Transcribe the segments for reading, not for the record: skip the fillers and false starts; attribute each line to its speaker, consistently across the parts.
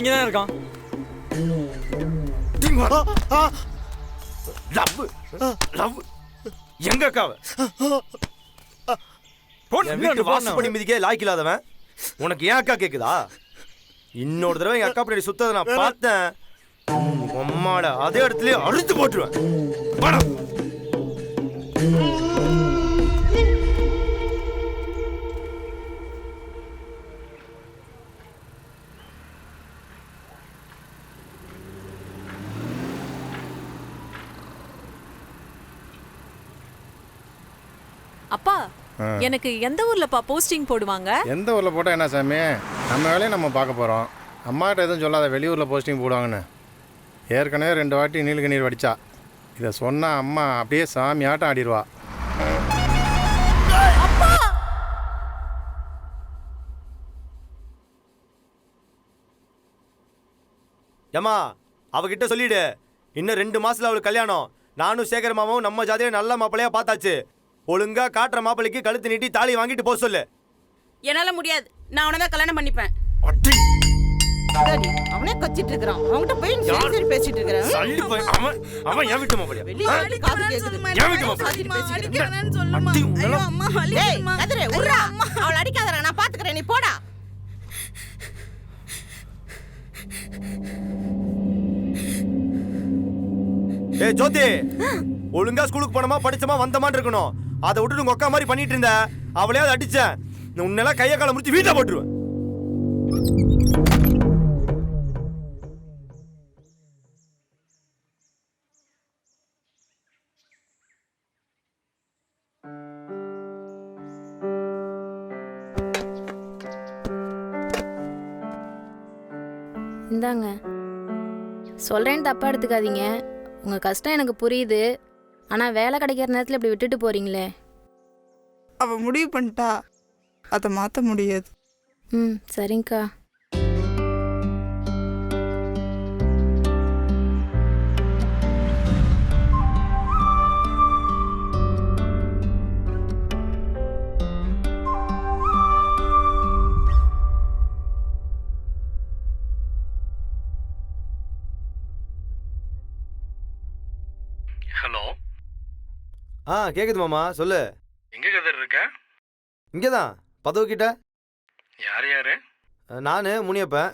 Speaker 1: இங்கே தான் இருக்கான்.
Speaker 2: லவ் லவ் எங்க அக்காவ வாசப்படி மிதிக்க லாய்க்கு இல்லாதவன் உனக்கு ஏன் அக்கா கேக்குதா? இன்னொரு தடவை எங்க அக்கா பின்னாடி சுத்ததை நான் பார்த்தேன், அம்மாட அதே இடத்துலயே அறுத்து போட்டுருவேன்.
Speaker 3: அப்பா, எனக்கு எந்த ஊர்லப்பா போஸ்டிங் போடுவாங்க?
Speaker 4: எந்த ஊரில் போட்டால் என்ன சாமி, நம்ம வேலையை நம்ம பார்க்க போகிறோம். அம்மாட்ட எதுவும் சொல்லாத வெளியூரில் போஸ்டிங் போடுவாங்கன்னு. ஏற்கனவே 2 வாட்டி நீலக நீர் வடிச்சா. இதை சொன்னால் அம்மா அப்படியே சாமி ஆட்டம் ஆடிடுவா.
Speaker 2: ஏமா அவகிட்ட சொல்லிடு, இன்னும் 2 மாசத்துல அவளுக்கு கல்யாணம். நானும் சேகர் மாமாவும் நம்ம ஜாதியில நல்ல மாப்பிள்ளையா பார்த்தாச்சு. ஒழுங்கா காட்டுற மாப்பிள்ளைக்கு கழுத்து நீட்டி தாலி வாங்கிட்டு போக சொல்லு.
Speaker 5: என்னால முடியாது, நான் அவனை தான் கல்யாணம் பண்ணிப்பேன். அவனே கத்திட்டு இருக்கான், அவன்கிட்ட போய் சரி பேசிட்டு இருக்கறேன்.
Speaker 2: அவன் ஏன் விட்டு மாப்பிள்ளையா?
Speaker 5: வெளிய காது கேக்குது.
Speaker 2: ஏன் விட்டு மாப்பிள்ளையா?
Speaker 5: அடிக்கறேன்னு சொல்லுமா. ஐயோ அம்மா அடிக்கறேன். கதிரே உர்றா, அவள அடிக்காதடா, நான் பாத்துக்கறேன், நீ போடா.
Speaker 2: ஏய் ஜோதி, ஒழுங்கா ஸ்கூலுக்கு போனமா படிச்சமா வந்தமான்னு இருக்கணும். அதை விட்டுட்டு உங்க அக்கா மாதிரி பண்ணிட்டு இருந்த, அவளையாவது அடிச்சேன், உன்னெல்லாம் கையை காலை முடிச்சு வீட்டை போட்டுருவேன்.
Speaker 6: இந்தாங்க, சொல்கிறேன்னு தப்பாக எடுத்துக்காதீங்க. உங்கள் கஷ்டம் எனக்கு புரியுது. ஆனால் வேலை கிடைக்கிற நேரத்தில் இப்படி விட்டுட்டு போகிறீங்களே.
Speaker 7: அவள் முடிவு பண்ணிட்டா, அதை மாற்ற முடியாது.
Speaker 6: ம், சரிங்கக்கா.
Speaker 8: ஹலோ.
Speaker 2: கேக்குது மாமா, சொல்லு.
Speaker 8: எங்க கதிர் இருக்க?
Speaker 2: இங்கதான் பதவு கிட்ட.
Speaker 8: யார் யாரு?
Speaker 2: நான், முனியப்பன்,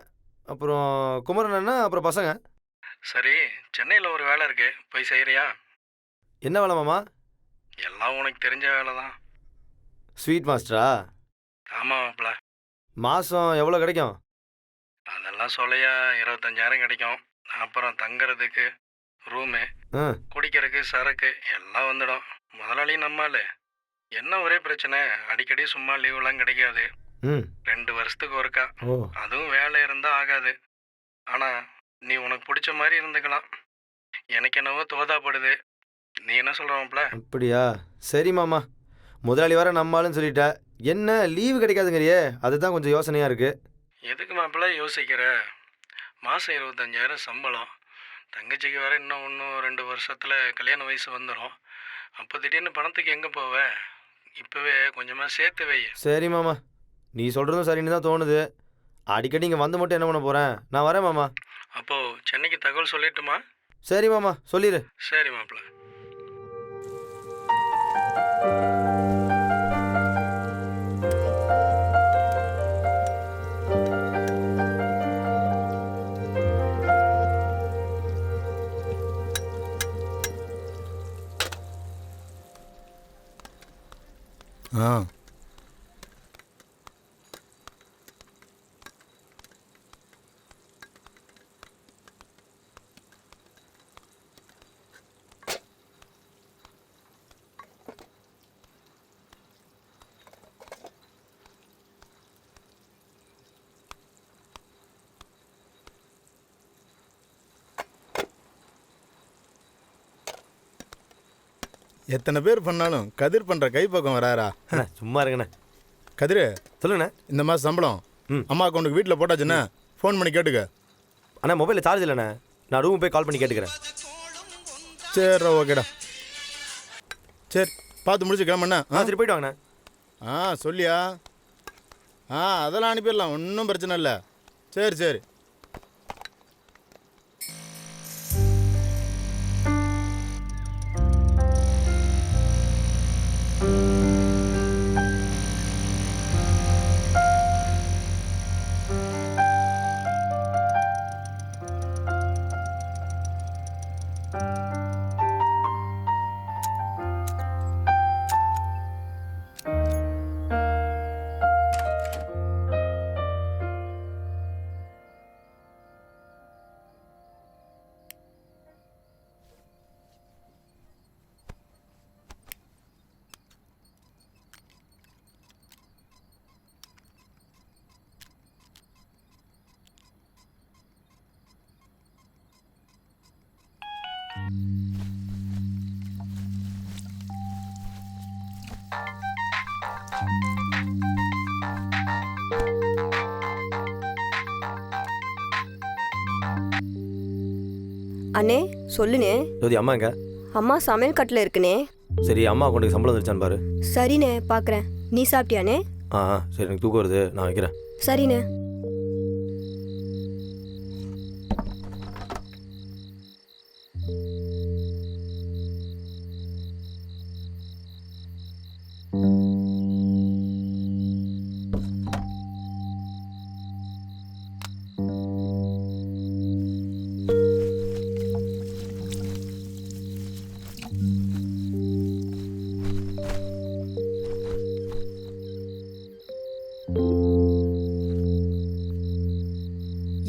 Speaker 2: அப்புறம் குமரன் அண்ணா, அப்புறம் பசங்க.
Speaker 8: சரி, சென்னையில் ஒரு வேலை இருக்கு, போய் செய்யறியா?
Speaker 2: என்ன வேலை மாமா?
Speaker 8: எல்லாம் உனக்கு தெரிஞ்ச வேலை தான்.
Speaker 2: ஸ்வீட் மாஸ்டரா?
Speaker 8: ஆமாம் மாப்பிள்ள.
Speaker 2: மாதம் எவ்வளோ கிடைக்கும்?
Speaker 8: அதெல்லாம் சொல்லையா, 25,000 கிடைக்கும். அப்புறம் தங்குறதுக்கு ரூமு, குடிக்கிறதுக்கு சரக்கு எல்லாம் வந்துடும். முதலாளி நம்மால் என்ன ஒரே பிரச்சனை, அடிக்கடி சும்மா லீவுலாம் கிடைக்காது. 2 வருஷத்துக்கு ஒருக்கா, அதுவும் வேலை இருந்தால் ஆகாது. ஆனால் நீ உனக்கு பிடிச்ச மாதிரி இருந்துக்கலாம். எனக்கு என்னவோ தோதாப்படுது. நீ என்ன சொல்கிறவங்கள?
Speaker 2: அப்படியா? சரி மாமா, முதலாளி வர நம்மளுன்னு சொல்லிட்ட, என்ன லீவு கிடைக்காதுங்கிறியே, அதுதான் கொஞ்சம் யோசனையாக இருக்குது.
Speaker 8: எதுக்கு மாப்பிள்ள யோசிக்கிற? மாதம் 25,000 சம்பளம். தங்கச்சிக்கு வேற இன்னும் 2 வருஷத்தில் கல்யாண வயசு வந்துடும். அப்போ திடீர்னு பணத்துக்கு எங்கே போவ? இப்போவே கொஞ்சமாக சேர்த்து வை.
Speaker 2: சரி மாமா, நீ சொல்கிறதும் சரின்னு தான் தோணுது. அடிக்கடி இங்கே வந்து மட்டும் என்ன பண்ண போகிறேன்? நான் வரேன் மாமா.
Speaker 8: அப்போது சென்னைக்கு தகவல் சொல்லிட்டுமா?
Speaker 2: சரி மாமா, சொல்லிடு.
Speaker 8: சரி மாப்பிள்ள.
Speaker 4: எத்தனை பேர் பண்ணாலும் கதிர் பண்ணுற கைப்பக்கம் வராரா?
Speaker 2: சும்மா இருங்கண்ணே.
Speaker 4: கதிர்,
Speaker 2: சொல்லுங்கண்ணே.
Speaker 4: இந்த மாதம் சம்பளம் அம்மா அக்கௌண்ட்டுக்கு வீட்டில் போட்டாச்சுண்ணே, ஃபோன் பண்ணி கேட்டுக்க.
Speaker 2: அண்ணா மொபைலில் சார்ஜ் இல்லைண்ணே, நான் ரூம் போய் கால் பண்ணி கேட்டுக்கிறேன்.
Speaker 4: சரி, ஓகேடா. சரி, பார்த்து முடிச்சு கிளம்பண்ணா.
Speaker 2: சரி, போயிட்டு வாங்கண்ணே.
Speaker 4: சொல்லியா? அதெல்லாம் அனுப்பிடலாம், ஒன்றும் பிரச்சனை இல்லை. சரி சரி.
Speaker 1: அண்ணே சொல்லுண்ணே.
Speaker 2: ஜோதி அம்மா எங்க?
Speaker 1: அம்மா சமையல் கட்டில் இருக்குண்ணே.
Speaker 2: சரி அம்மா அக்கௌண்ட்டுக்கு சம்பளம் வந்துருச்சான்னு பாரு.
Speaker 1: சரிண்ணே பார்க்குறேன். நீ சாப்பிட்டியாண்ணே?
Speaker 2: சரி எனக்கு தூக்கம் வருது, நான் வைக்கிறேன்.
Speaker 1: சரிண்ணே.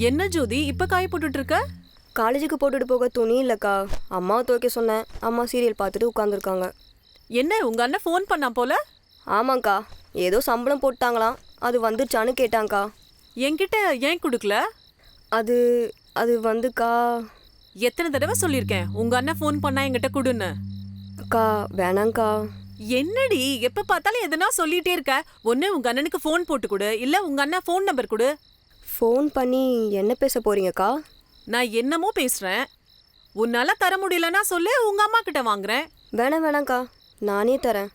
Speaker 3: என்ன ஜோதி இப்ப காய போட்டுட்டு இருக்க?
Speaker 1: காலேஜுக்கு போட்டுட்டு போக துணி இல்லைக்கா. அம்மாவை துவைக்க சொன்னேன். அம்மா சீரியல் பார்த்துட்டு உட்காந்துருக்காங்க.
Speaker 3: என்ன உங்க அண்ணன் ஃபோன் பண்ணா போல?
Speaker 1: ஆமாங்க்கா, ஏதோ சம்பளம் போட்டாங்களாம், அது வந்துருச்சான்னு கேட்டாங்க்கா.
Speaker 3: என்கிட்ட ஏன் கொடுக்கல?
Speaker 1: அது அது வந்துக்கா.
Speaker 3: எத்தனை தடவை சொல்லியிருக்கேன் உங்க அண்ணன் ஃபோன் பண்ணா என்கிட்ட கொடுன்னு.
Speaker 1: அக்கா வேணாங்க்கா.
Speaker 3: என்னடி எப்ப பார்த்தாலும் எதனா சொல்லிட்டே இருக்க. ஒண்ணு உங்க அண்ணனுக்கு ஃபோன் போட்டு கொடு, இல்ல உங்க அண்ணன் ஃபோன் நம்பர் கொடு.
Speaker 1: ஃபோன் பண்ணி என்ன பேச போறீங்கக்கா?
Speaker 3: நான் என்னமோ பேசுறேன். உன்னால தர முடியலன்னா சொல்லு, உங்க அம்மா கிட்ட வாங்குறேன்.
Speaker 1: வேணாங்க்கா, நானே தரேன்.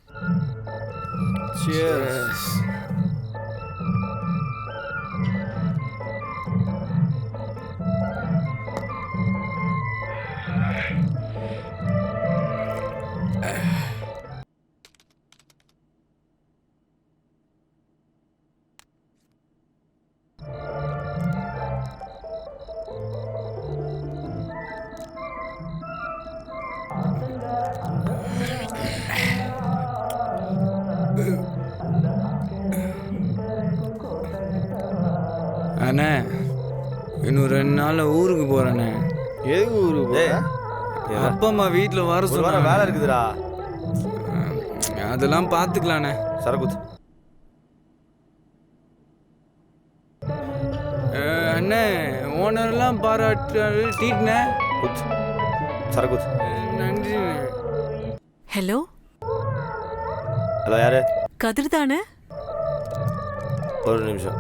Speaker 9: அண்ணே இன்னும் 2 நாள்ல ஊருக்கு போறேண்ணே.
Speaker 4: எதுக்கு ஊருக்கு போற?
Speaker 9: அப்பா அம்மா வீட்டில் வர சொல்ல
Speaker 2: வேலை இருக்குதுடா.
Speaker 9: அதெல்லாம் பார்த்துக்கலாண்ணே.
Speaker 2: சரக்குத்
Speaker 9: அண்ணே ஓனர்லாம் பாராட்டு டீட்ண்ணே.
Speaker 2: சரக்குத்.
Speaker 9: நன்றிண்ணே.
Speaker 3: ஹலோ
Speaker 2: ஹலோ யாரு?
Speaker 3: கதிர் தானே?
Speaker 2: ஒரு நிமிஷம்.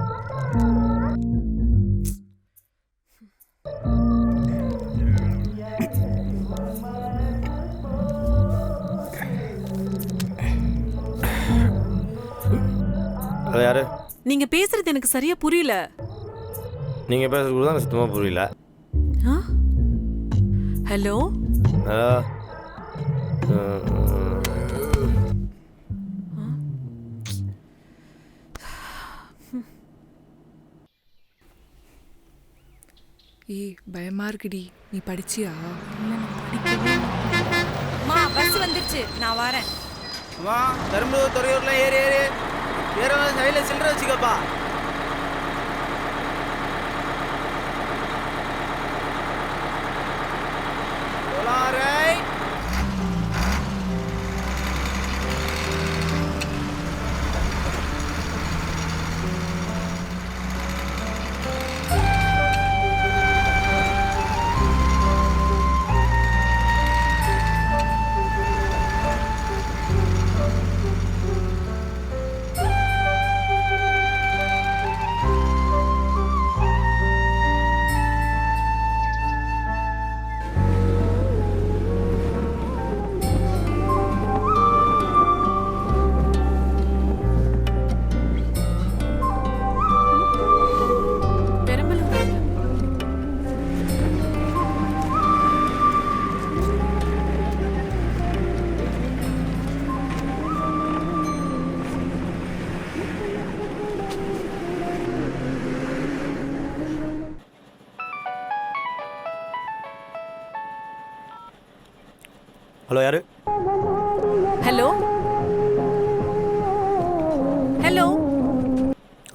Speaker 2: ஹலோ யாரு?
Speaker 3: நீங்க பேசுறது எனக்கு சரியா புரியல.
Speaker 2: நீங்க பேசுறது தான் சுத்தமா புரியல.
Speaker 3: ஹலோ
Speaker 2: ஹலோ
Speaker 10: ஏய் பயமா இருக்குடி, நீ படிச்சியா?
Speaker 5: அம்மா பஸ் வந்துருச்சு, நான் வரேன்.
Speaker 11: அம்மா பெரம்பலூர் துறையூர்ல ஏறு ஏறு ஏறவன் சைடில் சில்லற வச்சுக்கப்பா.
Speaker 2: ஹலோ யாரு?
Speaker 3: ஹலோ ஹலோ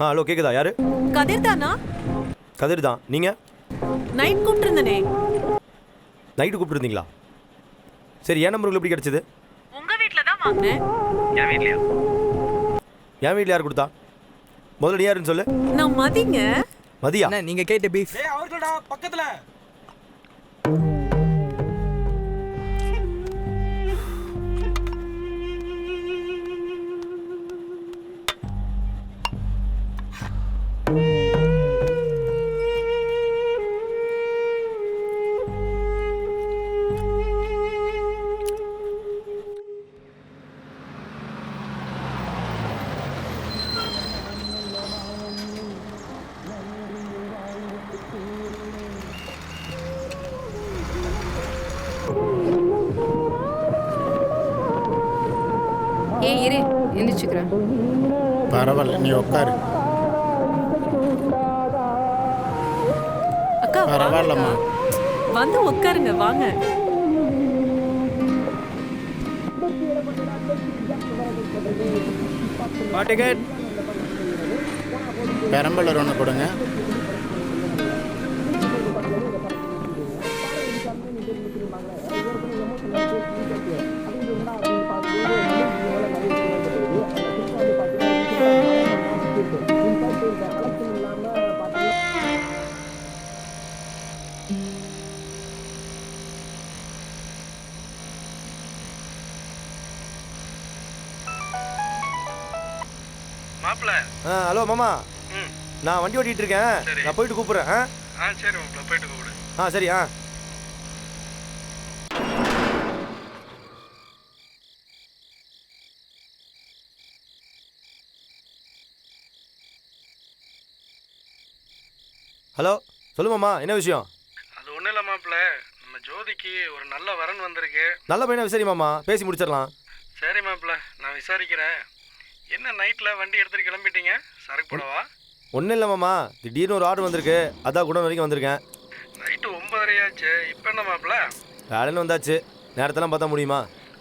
Speaker 2: ஹலோ கேக்குதா? யாரு?
Speaker 3: கதிர் தானா?
Speaker 2: கதிர் தான். நீங்கள்?
Speaker 3: நைட் கூப்பிட்டுருந்தனே.
Speaker 2: நைட்டு கூப்பிட்டுருந்தீங்களா? சரி, என் நம்பருக்கு எப்படி கிடச்சிது?
Speaker 3: உங்க வீட்டில் தான் வாங்கினேன்.
Speaker 2: என் வீட்லையா? என் வீட்டில் யார் கொடுத்தா? முதல்ல நீ யாருன்னு சொல்லு.
Speaker 3: நான் மதிங்க.
Speaker 2: மதியா?
Speaker 11: நீங்க கேட்ட பீஃப்.
Speaker 8: அவர்களடா பக்கத்துல.
Speaker 10: ஏய் இரு, எந்திரிச்சுக்கிறேன்.
Speaker 4: பரவாயில்ல, நீ உட்காரு.
Speaker 3: அக்கா
Speaker 4: பரவாயில்லம்மா.
Speaker 3: வந்து உட்காருங்க வாங்க.
Speaker 11: டிக்கெட்.
Speaker 4: பெரம்பலூர் ஒன்று கொடுங்க.
Speaker 8: மாப்பிள்ள.
Speaker 2: ஹலோ மாமா. நான் வண்டி ஓட்டிகிட்டு இருக்கேன். நான் போயிட்டு கூப்பிட்றேன்.
Speaker 8: சரி மாப்பிள்ள, போயிட்டு கூப்பிடு.
Speaker 2: சரி. ஹலோ சொல்லு மாமா, என்ன விஷயம்?
Speaker 8: அது ஒன்றும் இல்லை மாப்பிள்ள, நம்ம ஜோதிக்கு ஒரு நல்ல வரன் வந்திருக்கு.
Speaker 2: நல்ல பையனா விசாரி மாமா, பேசி முடிச்சிடலாம்.
Speaker 8: சரி மாப்பிள்ள, நான் விசாரிக்கிறேன். என்ன நைட்டில் வண்டி எடுத்துகிட்டு கிளம்பிட்டீங்க? சரக்கு போடவா?
Speaker 2: ஒன்றும் இல்லை மாமா, திடீர்னு ஒரு ஆர்டர் வந்திருக்கு, அதான் குடோன் வரைக்கும் வந்திருக்கேன்.
Speaker 8: நைட்டு 9:30 ஆச்சு. இப்போ என்ன மாப்பிள்ள?
Speaker 2: வேலைன்னு வந்தாச்சு, நேரத்தெல்லாம் பார்த்தா முடியுமா?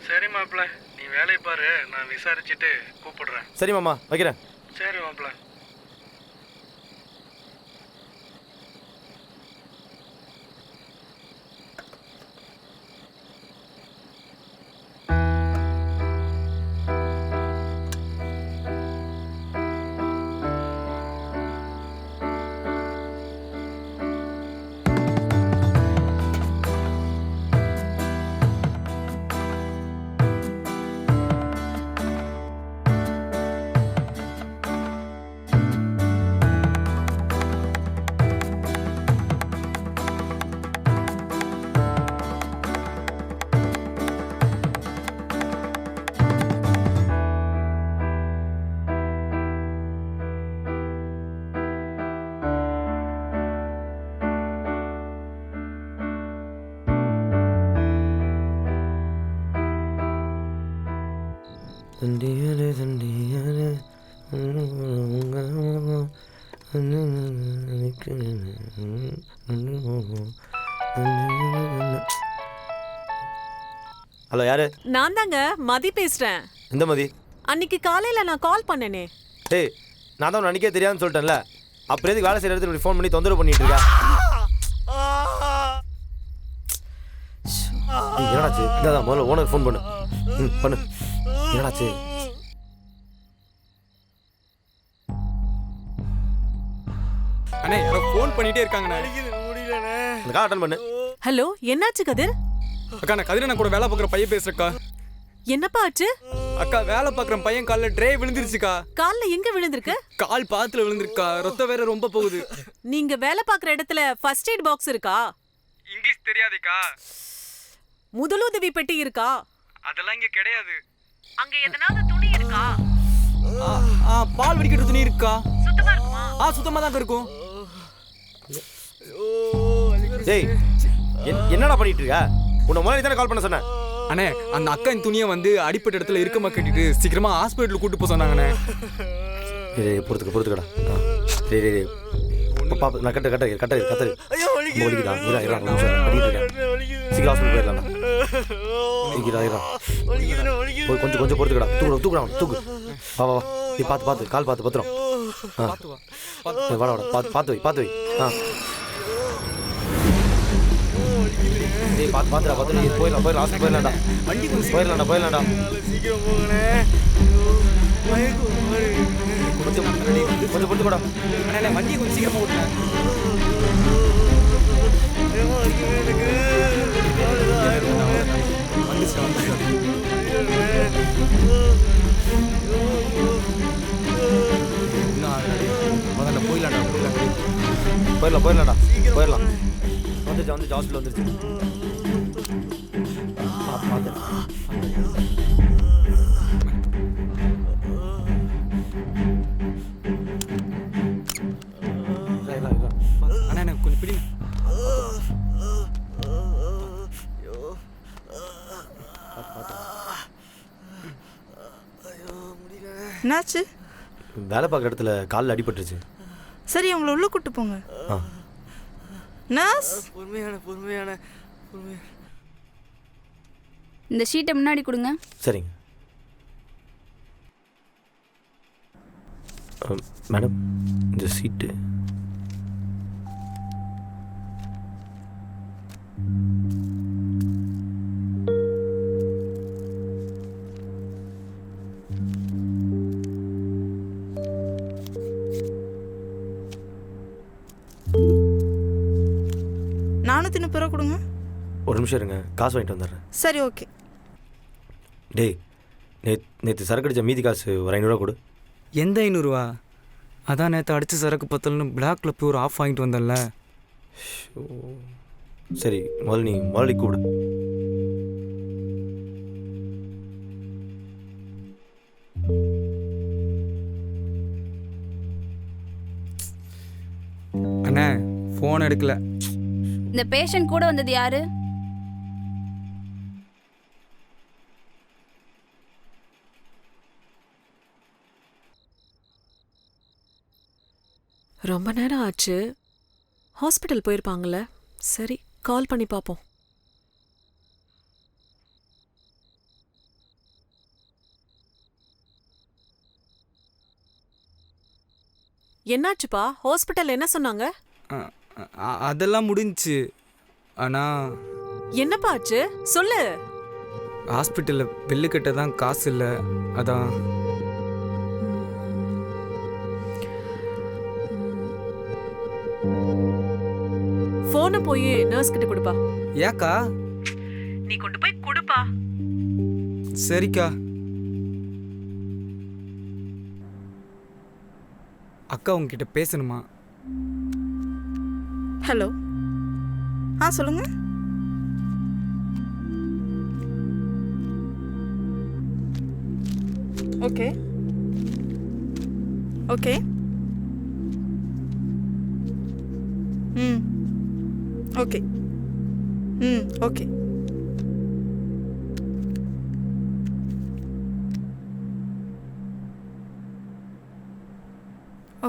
Speaker 8: சரி மாப்பிள்ள, நீ வேலையை பாரு, நான் விசாரிச்சுட்டு கூப்பிடுறேன்.
Speaker 2: சரி மாமா, வைக்கிறேன்.
Speaker 8: சரி மாப்பிள்ள.
Speaker 2: ஹலோ யாரு?
Speaker 3: நான் தாங்க மதி பேசுறேன்.
Speaker 2: எந்த மதி?
Speaker 3: அன்னைக்கு காலையில நான் கால் பண்ணனே.
Speaker 2: டேய், நான் தான் அன்றைக்கே தெரியாதுன்னு சொல்லிட்டேன்ல, அப்புறம் எதுக்கு வேலை செய்கிற இடத்துல ஃபோன் பண்ணி தொந்தரவு பண்ணிட்டு இருக்கா? என்னடாச்சு? இதான் முதல்ல ஓனர் ஃபோன் பண்ணு. பண்ணு. என்னடாச்சு?
Speaker 9: அண்ணே யாரோ ஃபோன் பண்ணிட்டே இருக்காங்கண்ணே.
Speaker 2: அந்த கால் அட்டன் பண்ணு.
Speaker 3: ஹலோ, என்னாச்சு கதிர்?
Speaker 9: அக்கா நான் கதிரண்ணா கூட வேலை பார்க்குற பையன் பேசுறேக்கா.
Speaker 3: என்னப்பா ஆச்சு?
Speaker 9: அக்கா வேலை பார்க்குற பையன் காலில் ட்ரே விழுந்துருச்சுக்கா.
Speaker 3: கால்ல எங்க விழுந்திருக்கு?
Speaker 9: கால் பாத்துல விழுந்திருக்கா, ரத்தம் வேற ரொம்ப போகுது.
Speaker 3: நீங்க வேலை பார்க்குற இடத்துல ஃபர்ஸ்ட் எய்ட் பாக்ஸ் இருக்கா?
Speaker 9: இங்கிலீஷ் தெரியாதேக்கா.
Speaker 3: முதலுதவி பெட்டி இருக்கா?
Speaker 9: அதெல்லாம் இங்க கிடையாது.
Speaker 3: அங்க எதனாவது துணி இருக்கா?
Speaker 9: பால் வடிக்கிற துணி இருக்கா?
Speaker 3: சுத்தமா இருக்குமா?
Speaker 9: சுத்தமா தான் இருக்கும்.
Speaker 2: டேய், என்னடா பண்ணிட்டு இருக்க? உன்னை முதல்ல தானே கால் பண்ண சொன்னேன்.
Speaker 9: அண்ணே அந்த அக்கா இந்த துணியை வந்து அடிப்பட்ட இடத்துல இருக்கமா கட்டிட்டு சீக்கிரமா ஹாஸ்பிட்டலுக்கு கூட்டு போக சொன்னாங்கண்ணே.
Speaker 2: பொறுத்துக்கடா. நான் கட்டு வலிக்குதா? சீக்கிரம் ஹாஸ்பிட்டல் போயிடலாம். போய் கொஞ்சம் பொறுத்துக்கடா. தூக்குடா தூக்கு. வா வா வா. நீ பார்த்து கால் பார்த்து பத்திரம். வாடா பார்த்து வை. பார்த்துடா நீ போயிடலாம் லாஸ்ட் போயிடலாம்டா. போயிடலாம்டா.
Speaker 11: சீக்கிரம் போங்கண்ணே.
Speaker 2: கொஞ்சம் பொறுத்துக்கடா.
Speaker 9: வண்டியை கொஞ்சம் சீக்கிரமா ஓட்டுறேன்.
Speaker 2: போயிடலாம். வந்துச்சு ஹாஸ்பிட்டல் வந்துருச்சு. பார்த்து
Speaker 9: அண்ணா எனக்கு கொஞ்சம் பிடிங்க.
Speaker 7: என்னாச்சு?
Speaker 2: வேலை பார்க்குற இடத்துல காலில் அடிபட்டுருச்சு.
Speaker 7: சரி, உங்களை உள்ள கூட்டு போங்க. நர்ஸ்,
Speaker 11: பொறுமையான
Speaker 6: இந்த ஷீட்டை முன்னாடி கொடுங்க.
Speaker 2: சரிங்க மேடம், இந்த சீட்டு
Speaker 7: $430 கொடுங்க.
Speaker 2: ஒரு நிமிஷம் இருங்க, காசு வாங்கிட்டு வந்துடுறேன்.
Speaker 7: சரி, ஓகே.
Speaker 2: டேய், நேற்று சரக்கு அடித்த மீதி காசு ஒரு 500 கொடு.
Speaker 9: எந்த 500? அதான் நேற்று அடித்த சரக்கு பத்தலன்னு பிளாக்ல போய் ஒரு ஆஃப் வாங்கிட்டு வந்தேன்ல.
Speaker 2: சரி, முதல்ல கூப்பிடு.
Speaker 9: அண்ணே ஃபோன் எடுக்கல.
Speaker 6: இந்த பேஷண்ட் கூட வந்தது யாரு?
Speaker 3: ரொம்ப நேரம் ஆச்சு. ஹாஸ்பிட்டல் போயிருப்பாங்கல்ல. சரி, கால் பண்ணி பார்ப்போம். என்னாச்சுப்பா? ஹாஸ்பிட்டல் என்ன சொன்னாங்க?
Speaker 9: அதெல்லாம் முடிஞ்சுச்சு. ஆனால்
Speaker 3: என்னப்பா ஆச்சு சொல்லு.
Speaker 9: ஹாஸ்பிட்டலில் பில்லு கட்ட தான் காசு இல்லை. அதான்
Speaker 3: போனை போய் நர்ஸ் கிட்ட கொடுப்பா.
Speaker 9: ஏக்கா?
Speaker 3: நீ கொண்டு போய் கொடுப்பா.
Speaker 9: சரிக்கா. அக்கா உங்ககிட்ட பேசணுமா?
Speaker 7: ஹலோ, சொல்லுங்க. Okay okay. Okay. Okay.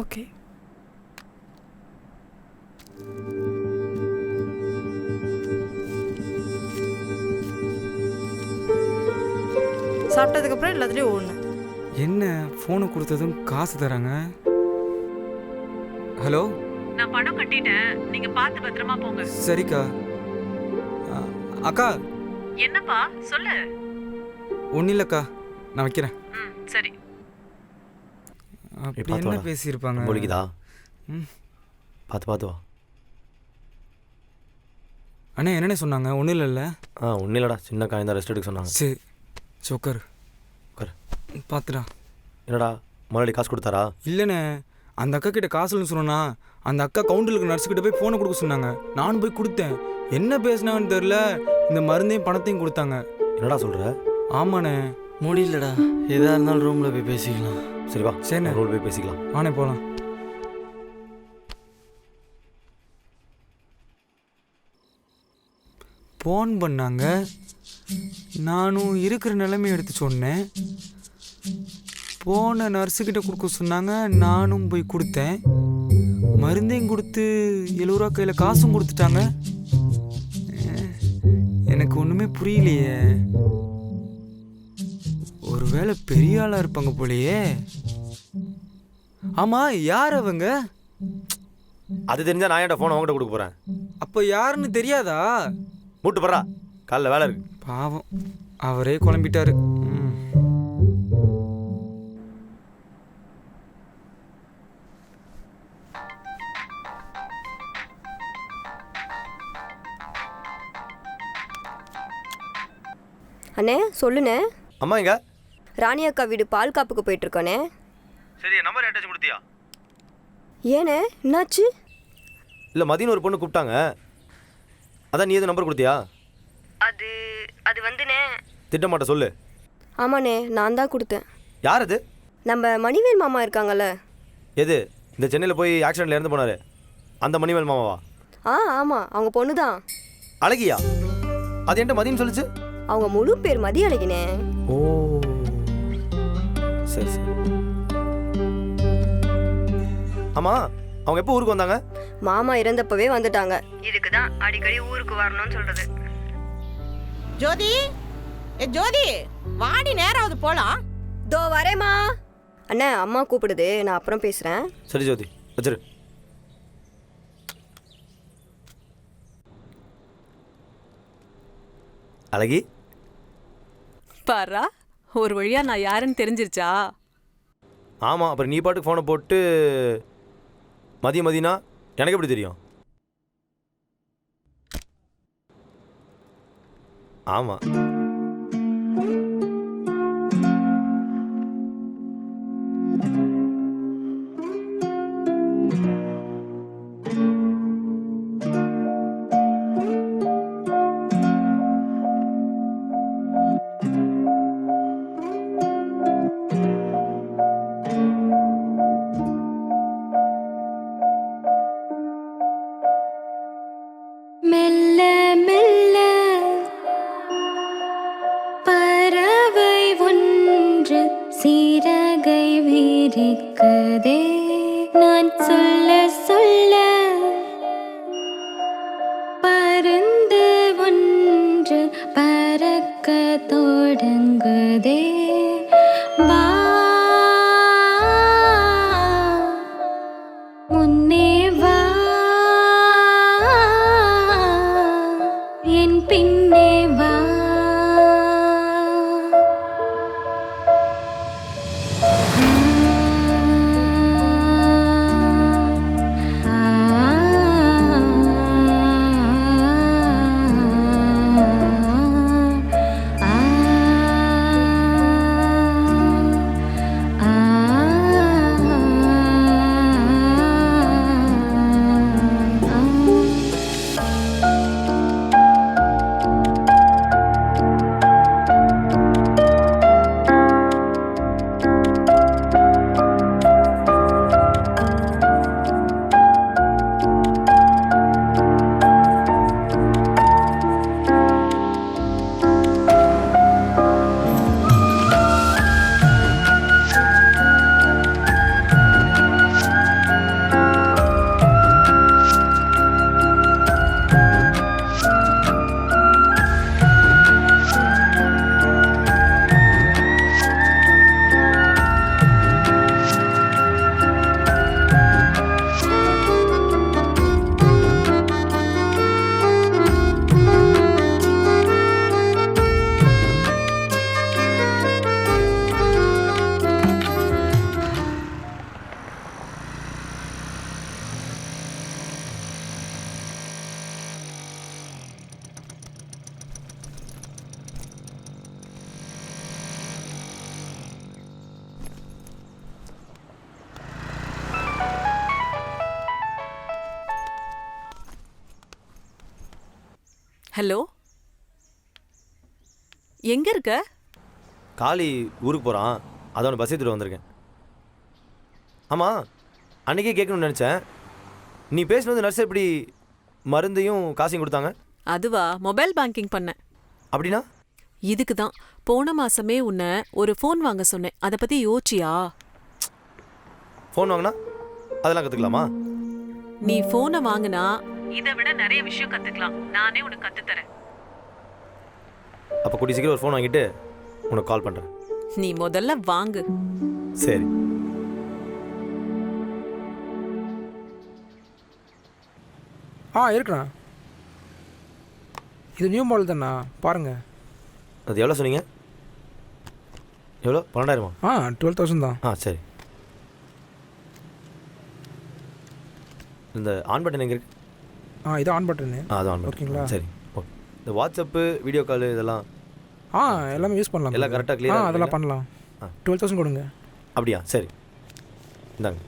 Speaker 7: Okay. சாப்பிட்டதுக்கப்புறம் எல்லாத்துலேயும் ஓடணும்.
Speaker 9: என்ன ஃபோனை கொடுத்ததும் காசு தராங்க? ஹலோ,
Speaker 3: நான் பணம் கட்டிட்டேன். நீங்க பார்த்து பத்திரமா போங்க.
Speaker 9: சரிக்கா. அக்கா.
Speaker 3: என்னப்பா சொல்லு.
Speaker 9: ஒன்றும் இல்லைக்கா, நான் வைக்கிறேன்.
Speaker 3: சரி.
Speaker 9: அப்படி என்ன பேசியிருப்பாங்க?
Speaker 2: போலிக்குதா? பார்த்து வா.
Speaker 9: அண்ணா என்னென்ன சொன்னாங்க? ஒன்றும் இல்லைல்ல?
Speaker 2: ஒன்றும் இல்லைடா, சின்ன காய்ந்தா ரெஸ்ட் எடுக்க சொன்னாங்க.
Speaker 9: சரி உட்காரு. பார்த்துடா.
Speaker 2: என்னடா முதலாளி காசு கொடுத்தாரா?
Speaker 9: இல்லைண்ணே, அந்த அக்கா கிட்ட காசுன்னு சொன்னா அந்த அக்கா கவுண்டரில் இருக்க நர்ஸுக்கிட்ட போய் ஃபோனை கொடுக்க சொன்னாங்க. நானும் போய் கொடுத்தேன். என்ன பேசினாங்கன்னு தெரில. இந்த மருந்தையும் பணத்தையும் கொடுத்தாங்க.
Speaker 2: என்னடா சொல்கிற?
Speaker 9: ஆமாண்ணே.
Speaker 11: முடியலடா, எதாக இருந்தாலும் ரூமில் போய் பேசிக்கலாம்.
Speaker 2: சரி வா.
Speaker 9: சரிண்ணே,
Speaker 2: ரூமில் போய் பேசிக்கலாம்.
Speaker 9: வானே போகலாம். ஃபோன் பண்ணாங்க. நானும் இருக்கிற நிலைமையை எடுத்து சொன்னேன். போன நர்ஸுக்கிட்ட கொடுக்க சொன்னாங்க. நானும் போய் கொடுத்தேன். மருந்தையும் கொடுத்து 70 ரூபா கையில் காசும் கொடுத்துட்டாங்க. எனக்கு ஒன்றுமே புரியலையே. ஒருவேளை பெரிய ஆளாக இருப்பாங்க போலையே. ஆமாம், யார் அவங்க?
Speaker 2: அது தெரிஞ்சா நான் ஏன்டா ஃபோன் அவங்ககிட்ட கொடுக்க போகிறேன்?
Speaker 9: அப்போ யாருன்னு தெரியாதா?
Speaker 2: மூட்டு போடுறா, காலைல வேலை இருக்கு.
Speaker 9: பாவம், அவரே குழம்பிட்டாரு.
Speaker 1: அண்ணே சொல்லுண்ணே.
Speaker 2: அம்மா எங்க?
Speaker 1: ராணி அக்கா வீடு பால் காப்புக்கு போயிட்டுருக்கானே.
Speaker 2: சரி, நம்பர் அட்டாச் கொடுத்தியா?
Speaker 1: ஏண்ணே என்னாச்சு?
Speaker 2: இல்லை, மதியம் ஒரு பொண்ணு கூப்பிட்டாங்க, அதான் நீ எதுவும் நம்பர் கொடுத்தியா?
Speaker 1: அது அது வந்துண்ணே.
Speaker 2: திட்டமாட்ட சொல்லு.
Speaker 1: ஆமாண்ணே, நான் தான் கொடுத்தேன்.
Speaker 2: யார் அது?
Speaker 1: நம்ம மணிவேல் மாமா இருக்காங்கல்ல.
Speaker 2: எது, இந்த சென்னையில் போய் ஆக்சிடெண்ட்டில் இறந்து போனாரு அந்த மணிவேல் மாமாவா?
Speaker 1: ஆமாம், அவங்க பொண்ணு தான்.
Speaker 2: அழகியா? அது என்கிட்ட மதியம் சொல்லிச்சு.
Speaker 1: அவங்க முழு பேர் மதி அழகினே.
Speaker 2: ஓ சரி சரி. ஆமாம், அவங்க எப்போ ஊருக்கு வந்தாங்க?
Speaker 1: மாமா இறந்தப்பவே வந்துட்டாங்க. இதுக்கு தான் அடிக்கடி ஊருக்கு வரணும்னு சொல்றது.
Speaker 5: ஜோதி, ஜோதி வாடி, நேராவது போலாம்.
Speaker 1: தோ வரேம்மா. அண்ணா, அம்மா கூப்பிடுது, நான் அப்புறம் பேசுகிறேன்.
Speaker 2: சரி ஜோதி, வச்சிரு. அழகி
Speaker 3: பாரா, ஒரு வழியா நான் யாருன்னு தெரிஞ்சிருச்சா?
Speaker 2: ஆமாம், அப்புறம் நீ பாட்டுக்கு ஃபோனை போட்டு மதினா எனக்கு எப்படி தெரியும்? ஆமாம்.
Speaker 12: மெல்ல மெல்ல பறவை ஒன்று சிறகை விரிக்குதே, நான் சொல்ல சொல்ல பருந்து ஒன்று பறக்க தொடங்குதே. வா முன்னே வா, என் பின்னே வா.
Speaker 3: ஹலோ, எங்க இருக்க?
Speaker 2: காளி ஊருக்கு போகிறான், அதான் பஸ் ஏற்றிட்டு வந்திருக்கேன். ஆமாம், அன்றைக்கே கேட்கணும்னு நினச்சேன், நீ பேசினது நர்ஸ் எப்படி மருந்தையும் காசையும் கொடுத்தாங்க?
Speaker 3: அதுவா, மொபைல் பேங்கிங் பண்ணேன்.
Speaker 2: அப்படின்னா?
Speaker 3: இதுக்கு தான் போன மாசமே உன்னை ஒரு ஃபோன் வாங்க சொன்னேன், அதை பத்தி யோசிச்சியா?
Speaker 2: ஃபோன் வாங்கினா அதெல்லாம் கற்றுக்கலாமா?
Speaker 3: நீ ஃபோனை வாங்கினா இதை விட நிறைய விஷயம் கத்துக்கலாம், நானே உனக்கு கத்து தரேன்.
Speaker 2: அப்போ கூடி சீக்கிரம் ஒரு ஃபோன் வாங்கிட்டு உனக்கு கால் பண்ணுறேன்.
Speaker 3: நீ முதல்ல வாங்கு.
Speaker 2: சரி.
Speaker 9: இருக்குண்ணா. இது நியூ மாடல் தான்ண்ணா, பாருங்கள்.
Speaker 2: அது எவ்வளோ சொன்னீங்க? எவ்வளோ? 12,000?
Speaker 9: 12,000 தான்.
Speaker 2: சரி. இந்த ஆன் பட்டன் எங்கே இருக்கு?
Speaker 9: இது ஆன் பட்டனு.
Speaker 2: அது ஆன் பட்டன்.
Speaker 9: ஓகேங்களா?
Speaker 2: சரி. ஓகே. இந்த வாட்ஸ்அப்பு, வீடியோ கால் இதெல்லாம்
Speaker 9: எல்லாமே யூஸ் பண்ணலாம்.
Speaker 2: எல்லாம் கரெக்டாக கிளியர்?
Speaker 9: அதெல்லாம் பண்ணலாம். 12,000 கொடுங்க.
Speaker 2: அப்படியா? சரி, இந்தாங்க.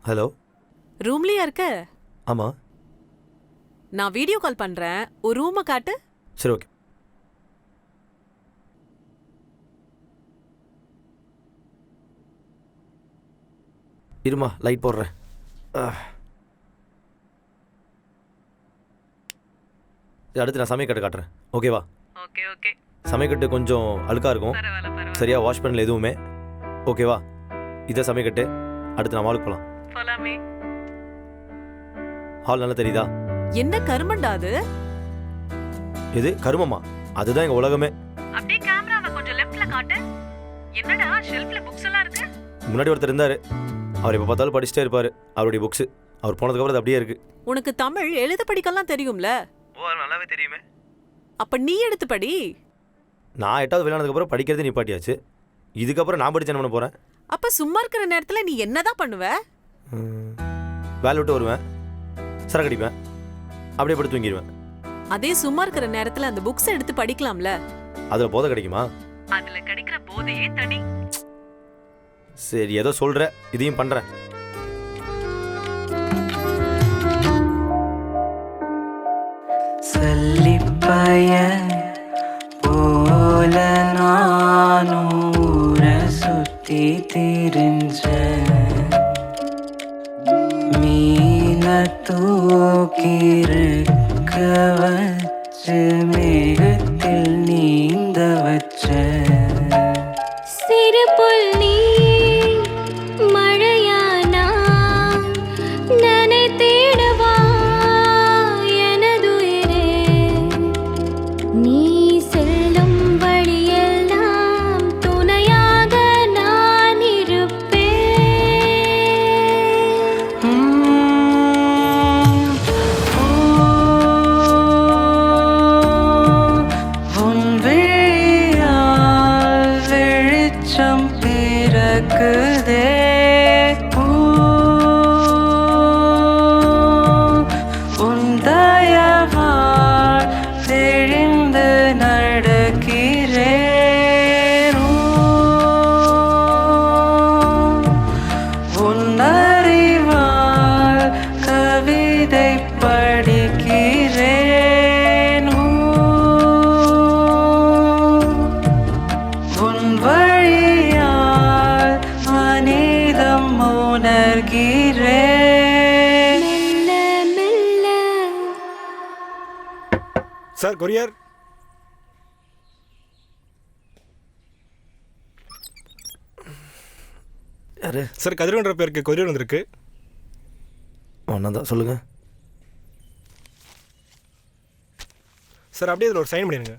Speaker 2: ஹலோ.
Speaker 3: ரூம்லயா இருக்க?
Speaker 2: ஆமாம்.
Speaker 3: நான் வீடியோ கால் பண்றேன், ஒரு ரூமை காட்டு.
Speaker 2: சரி, ஓகே. இருமா, லைட் போடுறேன். அடுத்து நான் சமையக்கட்டு காட்டுறேன், ஓகேவா?
Speaker 3: Okay okay.
Speaker 2: சமையக்கட்டு கொஞ்சம் அழுக்காக இருக்கும், சரியா வாஷ் பண்ணல எதுவுமே, ஓகேவா? இதை சமையக்கட்டு. அடுத்து நான் மாலுக்கு போகலாம்.
Speaker 3: போலாமே.
Speaker 2: ஹால் நல்லா தெரியுதா?
Speaker 3: என்ன கருமண்டா அது?
Speaker 2: இது கருமமா? அதுதான் எங்க உலகமே.
Speaker 3: அப்படியே கேமராவை கொஞ்சம் லெஃப்ட்ல காட்டு. என்னடா ஷெல்ஃப்ல புக்ஸ் எல்லாம் இருக்கு?
Speaker 2: முன்னாடி ஒருத்தர் இருந்தாரு, அவர் எப்ப பார்த்தாலும் படிச்சுட்டே இருப்பாரு. அவருடைய புக்ஸ் அவர் போனதுக்கு அப்புறம் அது அப்படியே இருக்கு.
Speaker 3: உனக்கு தமிழ் எழுத படிக்கலாம் தெரியும்ல?
Speaker 2: நல்லாவே தெரியுமே.
Speaker 3: அப்ப நீ எடுத்து படி.
Speaker 2: நான் 8வது விளையானதுக்கு அப்புறம் படிக்கிறது நிப்பாட்டியாச்சு. இதுக்கப்புறம் நான் படிச்சு என்ன பண்ண போறேன்?
Speaker 3: அப்ப சும்மா இருக்கிற நேரத்துல நீ என்னதான் பண்ணுவ?
Speaker 2: வேலை விட்டு வருவேன், சரக்கு அடிப்பேன், அப்படியே படுத்து தூங்கிடுவேன்.
Speaker 3: அதே சும்மா இருக்கிற நேரத்துல அந்த புக்ஸ் எடுத்து படிக்கலாம்ல?
Speaker 2: அதுல போதை கிடைக்குமா?
Speaker 3: அதுல கிடைக்கிற போதையே தனி.
Speaker 2: சரி, ஏதோ சொல்ற, இதையும் பண்றேன்.
Speaker 11: சல்லிப்பய போல நானூர சுத்தி திரிஞ்ச மீன தூக்கிருக்க வச்சு மேகத்தில் நீந்த வச்ச
Speaker 12: சிறு புள்ளி மழையானா நனை தேடவா எனதுயிரே நீ செல்லும் வழியெல்லாம் துணையாக நான்
Speaker 11: வெளிச்சம் பிறக்குதே உன் தயவால் தெளிந்து நடக்கிறேன் உன் அறிவால் கவிதை படிக்கிறேன் உன் வழியால் மனிதம் உணர்கிறேன்.
Speaker 9: Sir, courier.
Speaker 2: யாரு?
Speaker 9: சார், கதிரவன்ற பேருக்கு கொரியர் வந்திருக்கு.
Speaker 2: ஒன்றும் தான், சொல்லுங்க.
Speaker 9: சார், அப்படியே இதில் ஒரு சைன் பண்ணிடுங்க.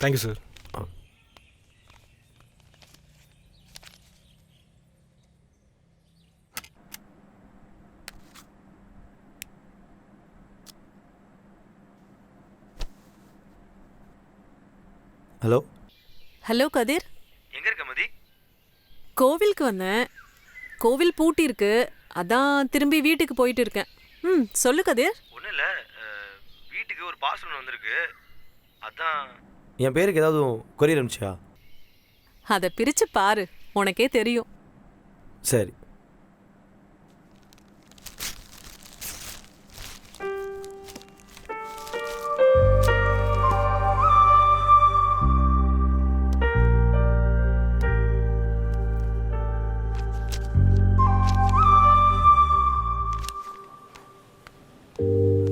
Speaker 9: Thank you sir.
Speaker 2: ஹலோ.
Speaker 3: ஹலோ கதிர்.
Speaker 2: எங்க இருக்க மதி?
Speaker 3: கோவிலுக்கு வந்தேன், கோவில் பூட்டி இருக்கு, அதான் திரும்பி வீட்டுக்கு போயிட்டு இருக்கேன். சொல்லு கதிர்.
Speaker 2: ஒன்றும் இல்லை, வீட்டுக்கு ஒரு பார்சல் வந்திருக்கு, அதான் என் பேருக்கு ஏதாவது கொரியர் அனுப்பிச்சியா?
Speaker 3: அதை பிரிச்சு பாரு, உனக்கே தெரியும்.
Speaker 2: சரி.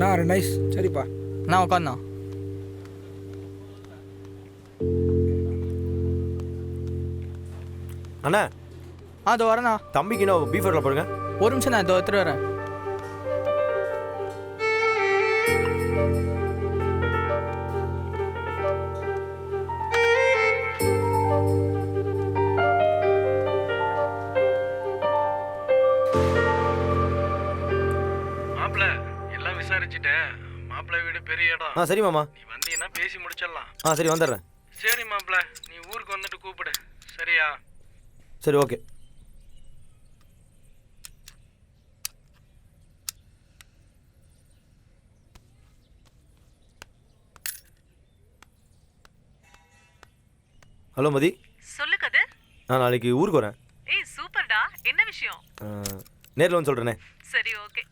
Speaker 9: நான் நைஸ். சரிப்பா, நான் உட்காந்தா.
Speaker 2: அண்ணா
Speaker 9: அதோ வரேண்ணா.
Speaker 2: தம்பிக்கு இன்னும் பீஃப் வரல பாருங்க.
Speaker 9: ஒரு நிமிஷம் நான் இதோ எடுத்துட்டு வரேன்.
Speaker 8: மாப்பிள்ள எல்லாம் விசாரிச்சுட்டேன். மாப்பிள்ளை வீடு பெரிய இடம்.
Speaker 2: சரி மாமா.
Speaker 8: நீ வந்தீங்கன்னா பேசி முடிச்சிடலாம்.
Speaker 2: சரி வந்துடுறேன்.
Speaker 8: சரி மாப்பிள்ள, நீ ஊருக்கு வந்துட்டு கூப்பிடு. சரியா?
Speaker 2: சரி ஓகே. ஹலோ மதி.
Speaker 3: சொல்லு கதிர்.
Speaker 2: நான் நாளைக்கு ஊருக்கு வரேன்.
Speaker 3: ஏய் சூப்பர்டா, என்ன விஷயம்?
Speaker 2: நேரில் வந்து சொல்கிறேனே.
Speaker 3: சரி ஓகே.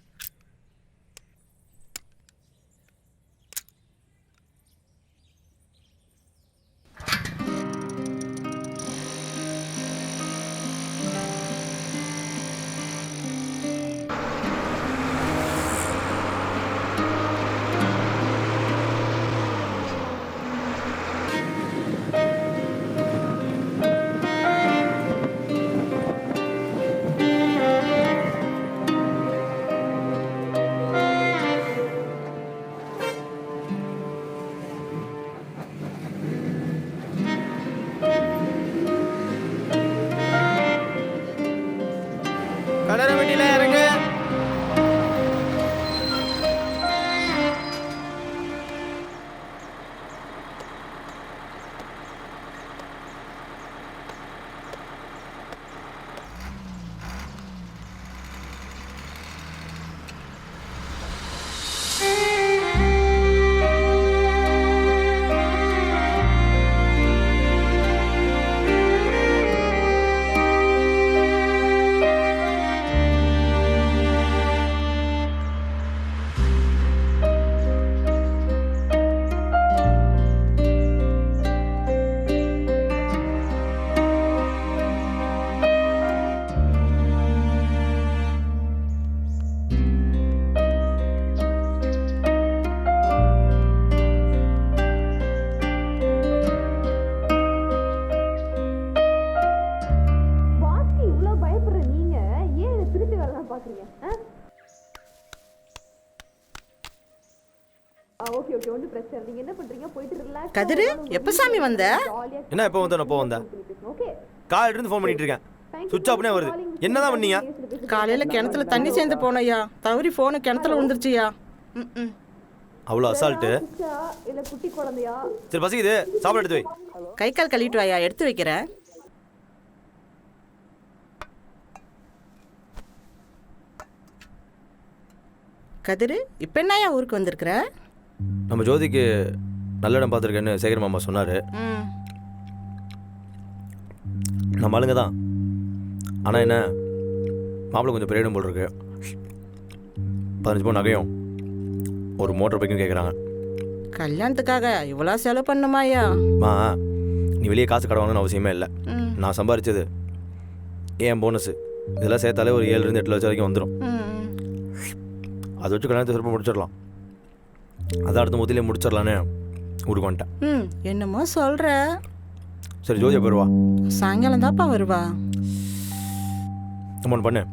Speaker 11: கடற வண்டியில இறங்கு.
Speaker 5: கதிரு எப்ப சாமி வந்த?
Speaker 2: என்ன எப்போ வந்தேன் எப்போ வந்தேன்? காலையில இருந்து ஃபோன் பண்ணிட்டு இருக்கேன். சுவிட்ச் ஆஃப்னே வருது. என்னதான் பண்ணீங்க?
Speaker 5: காலையில கிணத்துல தண்ணி சேர்ந்து போனையா, தவறி போன கிணத்துல விழுந்துருச்சியா.
Speaker 2: அவ்வளோ அசால்ட்டு. சரி பசிக்குது, சாப்பாடு எடுத்து வை.
Speaker 5: கை கால் கழுவிட்டு வாயா, எடுத்து வைக்கிறேன். கதிரு இப்ப என்னயா ஊருக்கு வந்திருக்கிற?
Speaker 2: நம்ம ஜோதிக்கு நல்ல இடம் பார்த்துருக்கேன்னு சேகர் மாமா சொன்னார். நம்ம ஆளுங்க தான். ஆனால் என்ன, மாப்பிள்ளை கொஞ்சம் பெரிய இடம் போல் இருக்கு. 15 பவுன் நகையும் ஒரு மோட்டர் பைக்கும் கேட்குறாங்க.
Speaker 5: கல்யாணத்துக்காக இவ்வளோ செலவு பண்ணுமாயா?
Speaker 2: நீ வெளியே காசு கடவாங்கன்னு அவசியமே இல்லை. நான் சம்பாரிச்சது என் போனஸு இதெல்லாம் சேர்த்தாலே ஒரு 7 to 8 லட்சம் வரைக்கும் வந்துடும். அதை வச்சு கல்யாணத்தை சிறப்பாக முடிச்சிடலாம். அதை அடுத்த முதலே முடிச்சிடலான்னு ஊருக்கு வந்துட்டேன்.
Speaker 5: என்னமோ சொல்ற.
Speaker 2: சரி ஜோதியா போயிடுவா.
Speaker 5: சாயங்காலம் தான்ப்பா வருவா.
Speaker 2: ஒன்று பண்ணு,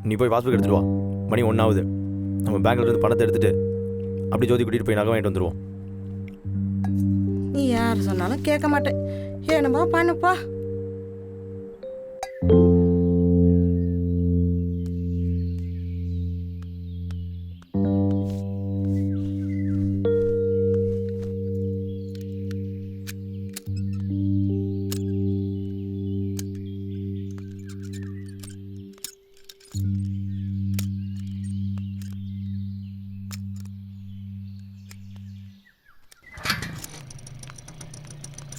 Speaker 2: நீ போய் பாஸ்புக் எடுத்துட்டு வா. மணி 1 ஆகுது. நம்ம பேங்க்ல இருந்து பணத்தை எடுத்துட்டு அப்படி ஜோதி கூட்டிகிட்டு போய் நகை வாங்கிட்டு வந்துடுவோம்.
Speaker 5: நீ யார் சொன்னாலும் கேட்க மாட்டேன். என்னமோ பண்ணுப்பா.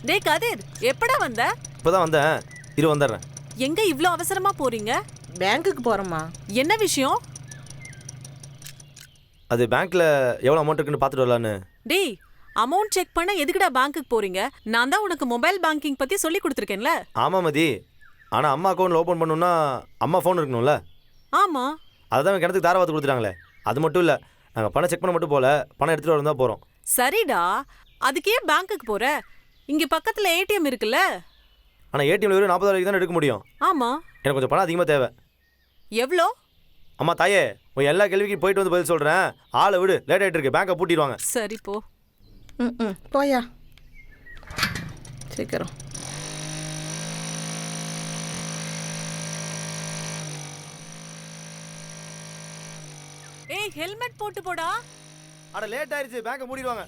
Speaker 3: டேய் கதிர், எப்படா வந்த?
Speaker 2: இப்போதான் வந்தேன், இரு வந்துடுறேன்.
Speaker 3: எங்க இவ்ளோ அவசரமா போறீங்க?
Speaker 5: பேங்க்குக்கு போறோமா?
Speaker 3: என்ன விஷயம்?
Speaker 2: அது பேங்க்ல எவ்வளோ அமௌண்ட் இருக்குன்னு பார்த்துட்டு வரலான்னு.
Speaker 3: டேய், அமௌண்ட் செக் பண்ண எதுக்குடா பேங்க்குக்கு போறீங்க? நான் தான் உனக்கு மொபைல் பேங்கிங் பத்தி சொல்லி கொடுத்துருக்கேன்ல.
Speaker 2: ஆமாம் மதி, ஆனால் அம்மா அக்கௌண்ட்டில் ஓப்பன் பண்ணணும்னா அம்மா ஃபோன் இருக்கணும்ல.
Speaker 3: ஆமா.
Speaker 2: அதுதான் கிணத்துக்கு தாராவாத்து கொடுத்துட்டாங்களே. அது மட்டும் இல்லை, நாங்கள் பணம் செக் பண்ண மட்டும் போல, பணம் எடுத்துகிட்டு வர தான் போகிறோம்.
Speaker 3: சரிடா, அதுக்கு ஏன் பேங்க்குக்கு போற? இங்க பக்கத்துல ஏடிஎம் இருக்குல்ல.
Speaker 2: ஆனால் ஏடிஎம்ல வெறும் 40 வரைக்கும் தான் எடுக்க முடியும்.
Speaker 3: ஆமா.
Speaker 2: எனக்கு கொஞ்சம் பணம் அதிகமாக தேவை.
Speaker 3: எவ்வளோ?
Speaker 2: அம்மா தாயே, உன் எல்லா கேள்விக்கும் போயிட்டு வந்து பதில் சொல்கிறேன். ஆளை விடு, லேட் ஆகிட்டு இருக்கு, பேங்கை பூட்டிடுவாங்க.
Speaker 3: சரி போ.
Speaker 5: போயா சீக்கிரம்.
Speaker 3: ஏய், ஹெல்மெட் போட்டு போடா.
Speaker 2: அட லேட் ஆயிருச்சு, பேங்கை மூடிடுவாங்க.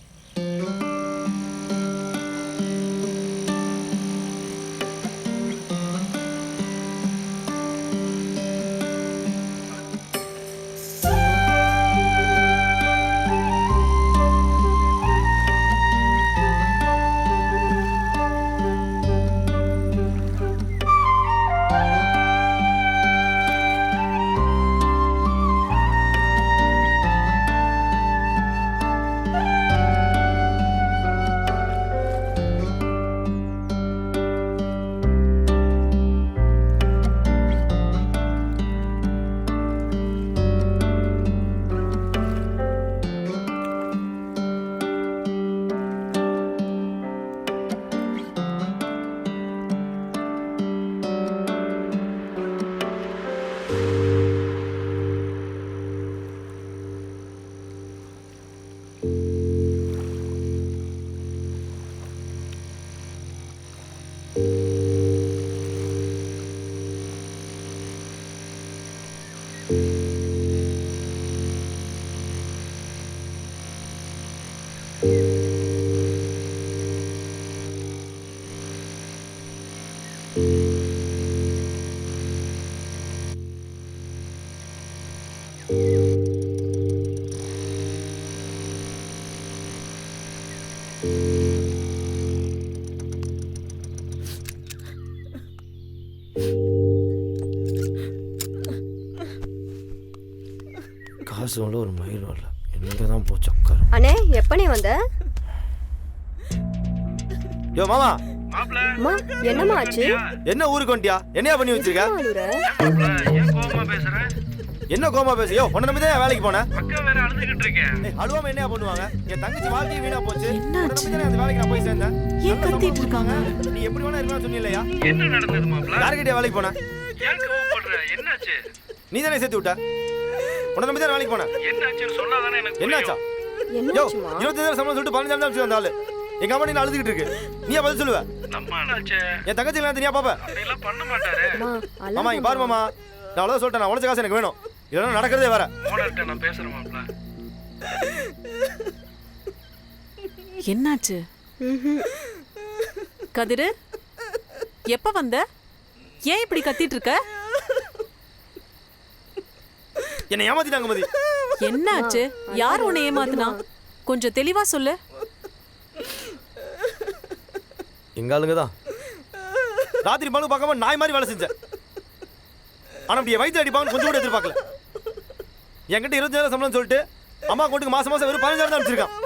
Speaker 2: காசு ஒரு மயில் வரல, எங்கே தான் போச்சு உட்காரு.
Speaker 1: அண்ணே, எப்பனே வந்த?
Speaker 2: யோ மாமா.
Speaker 1: அம்மா, என்னம்மா ஆச்சு?
Speaker 2: என்ன ஊருக்கு வந்துட்டியா? என்னையா பண்ணி வச்சிருக்க? என்ன கோமா பேசு? யோ, உன்ன நம்பி தான் வேலைக்கு போனேன்.
Speaker 8: அக்கா வேற அழுதுகிட்டு இருக்கேன்.
Speaker 2: அழுவாம என்னையா பண்ணுவாங்க? என் தங்கச்சி வாழ்க்கையே வீணா போச்சு. உன்ன நம்பி தான் அந்த வேலைக்கு நான் போய் சேர்ந்தேன்.
Speaker 3: ஏன் கத்திட்டு இருக்காங்க?
Speaker 2: நீ எப்படி வேணா இருக்கலாம் சொன்னீங்களா?
Speaker 8: என்ன நடந்தது மாப்ள?
Speaker 2: யார்கிட்ட வேலைக்கு போன?
Speaker 8: ஏன் கோவப்படுற? என்னாச்சு?
Speaker 2: நீ தானே சேர்த்து விட்ட. உன்ன நம்பி தான் வேலைக்கு போனேன்.
Speaker 8: என்னாச்சுன்னு சொன்னாதானே எனக்கு
Speaker 2: என்னாச்சா? யோ, 25,000 சம்பளம் சொல்லிட்டு 15,000 தான் வச்சு வந்தாள். எங்க அம்மா நீ அழுதுகிட்டு இருக்கு. நீயா பதில் சொல்லுவ?
Speaker 8: நம்ம ஆனாச்சே.
Speaker 2: என் தங்கச்சி எல்லாம் தெரியா பாப்ப?
Speaker 8: அப்படிலாம் பண்ண மாட்டாரே.
Speaker 2: மாமா இங்க பாரு மாமா, நான் அவ்வளவுதான் சொல்லிட்டேன். நான் உழைச்ச காசு எனக்கு வேணும், இல்லைன்னா நடக்கிறதே வேற.
Speaker 8: ஓனர்கிட்ட நான் பேசுறேன் மாப்ள.
Speaker 3: என்னாச்சு? கதிரு, எப்ப வந்த? ஏன் இப்படி கத்திட்டு இருக்க?
Speaker 2: என்னை ஏமாத்திட்டாங்க மதி.
Speaker 3: என்னாச்சு? யார் உன்னை ஏமாத்துனா? கொஞ்சம் தெளிவா சொல்லு.
Speaker 2: எங்க ஆளுங்க தான். ராத்திரி பணம் பார்க்காம நாய் மாதிரி வேலை செஞ்சேன். ஆனா அப்படி வயிற்று அடிப்பாங்கன்னு கொஞ்சம் கூட எதிர்பார்க்கல. என்கிட்ட 25,000 சம்பளம் சொல்லிட்டு அம்மா அக்கௌண்ட்டுக்கு மாசம் மாசம் வெறும் 15,000 தான் அனுப்பிச்சிருக்கான்.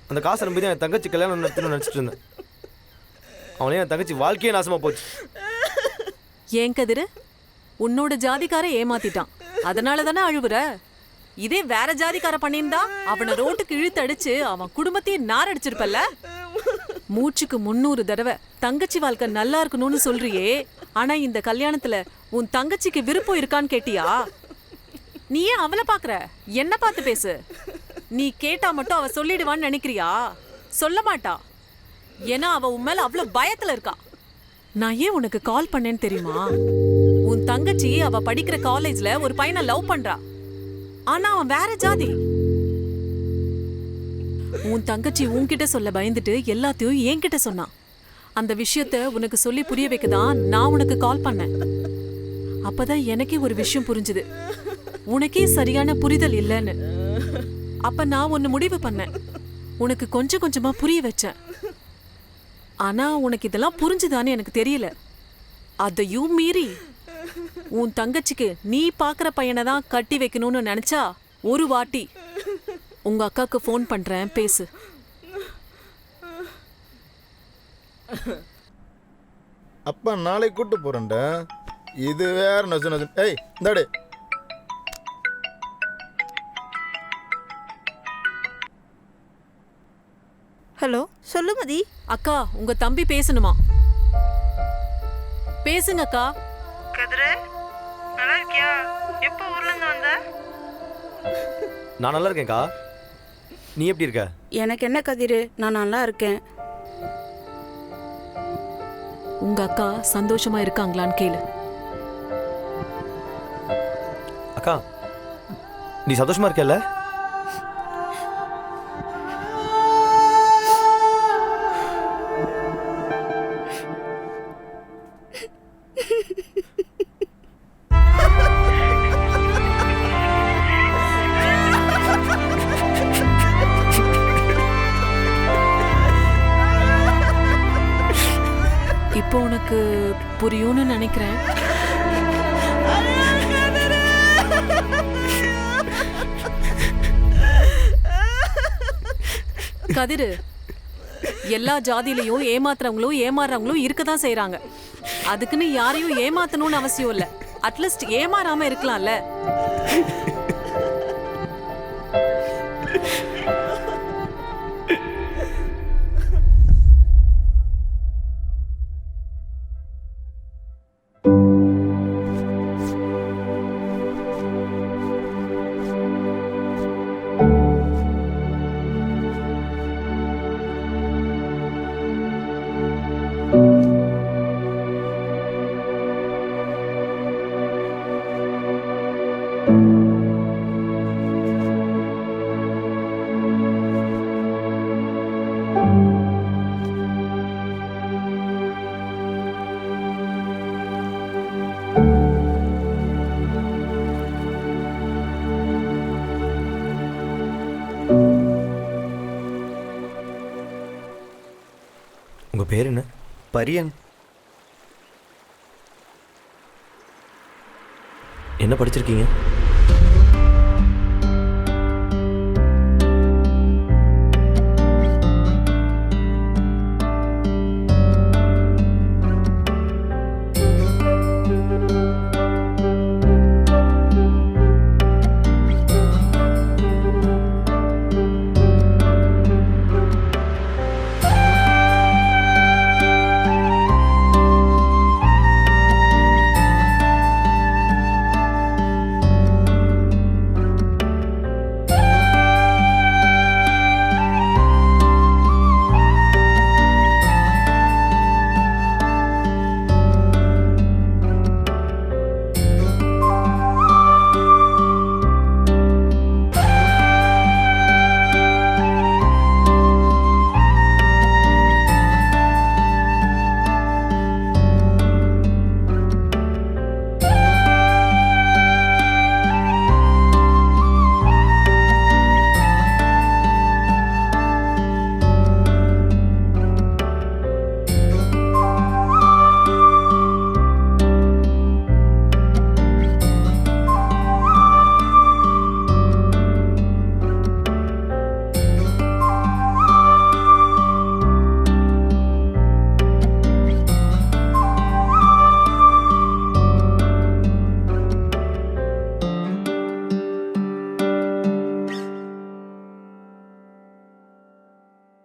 Speaker 2: அந்த காசை நம்பி தான் என் தங்கச்சி கல்யாணம் நடத்தணும்னு நினைச்சிட்டு இருந்தேன். அவனே என் தங்கச்சி வாழ்க்கையே நாசமா போச்சு.
Speaker 3: ஏன் கதிரு, உன்னோட ஜாதிக்கார ஏமாத்திட்டான், அதனால தானே அழுவுற? இதே வேற ஜாதிக்கார பண்ணியிருந்தா அவனை ரோட்டுக்கு இழுத்து அடிச்சு அவன் குடும்பத்தையும் நாரடிச்சிருப்பல்ல. மூச்சுக்கு 300 தடவை தங்கச்சி வாழ்க்கை நல்லா இருக்கணும்னு சொல்றியே, ஆனா இந்த கல்யாணத்துல உன் தங்கச்சிக்கு விருப்பம் இருக்கான்னு கேட்டியா? நீ ஏன் அவளை பாக்குற? என்ன பார்த்து பேசு. நீ கேட்டா மட்டும் அவ சொல்லிடுவான்னு நினைக்கிறியா? சொல்ல மாட்டா. ஏன்னா அவ உன் மேல அவ்வளவு பயத்துல இருக்கா. நான் ஏன் உனக்கு கால் பண்ணேன்னு தெரியுமா? உன் தங்கச்சி அவ படிக்கிற காலேஜ்ல ஒரு பையனை லவ் பண்றா. ஆனா அவன் வேற ஜாதி. உன் தங்கச்சி உன்கிட்ட சொல்ல பயந்துட்டு எல்லாத்தையும் என்கிட்ட சொன்னான். அந்த விஷயத்த உனக்கு சொல்லி புரிய வைக்கதான் நான் உனக்கு கால் பண்ணேன். அப்பதான் எனக்கே ஒரு விஷயம் புரிஞ்சுது, உனக்கே சரியான புரிதல் இல்லைன்னு. அப்ப நான் ஒன்னு முடிவு பண்ணேன். உனக்கு கொஞ்சம் கொஞ்சமா புரிய வச்சேன். ஆனா உனக்கு இதெல்லாம் புரிஞ்சுதான்னு எனக்கு தெரியல. அதையும் மீறி உன் தங்கச்சிக்கு நீ பாக்குற பையனை தான் கட்டி வைக்கணும்னு நினைச்சா ஒரு வாட்டி உங்க அக்காக்கு ஃபோன் பண்றேன், பேசு.
Speaker 13: அப்பா நாளைக்கு கூட்டு போறேன்டா. இது வேற நசு நசு. ஏய் இந்தாடு.
Speaker 7: ஹலோ சொல்லு மதி.
Speaker 3: அக்கா உங்க தம்பி பேசணுமா? பேசுங்க அக்கா.
Speaker 7: கதிரே நல்லா இருக்கியா? எப்போ ஊர்ல இருந்து வந்த?
Speaker 2: நான் நல்லா இருக்கேன்க்கா. நீ எப்படி இருக்க?
Speaker 5: எனக்கு என்ன கதிரு, நான் நல்லா இருக்கேன்.
Speaker 3: உங்க அக்கா சந்தோஷமா இருக்காங்களான்னு கேளு.
Speaker 2: அக்கா நீ சந்தோஷமா இருக்கல?
Speaker 3: இப்போ உனக்கு புரியும்னு நினைக்கிறேன். கதிரு, எல்லா ஜாதியிலையும் ஏமாத்துறவங்களும் ஏமாறுறவங்களும் இருக்கதான் செய்யறாங்க. அதுக்குன்னு யாரையும் ஏமாத்தணும்னு அவசியம் இல்ல. அட்லீஸ்ட் ஏமாறாம இருக்கலாம்ல.
Speaker 2: உங்க பேர் என்ன?
Speaker 14: பரியன்.
Speaker 2: என்ன படிச்சிருக்கீங்க?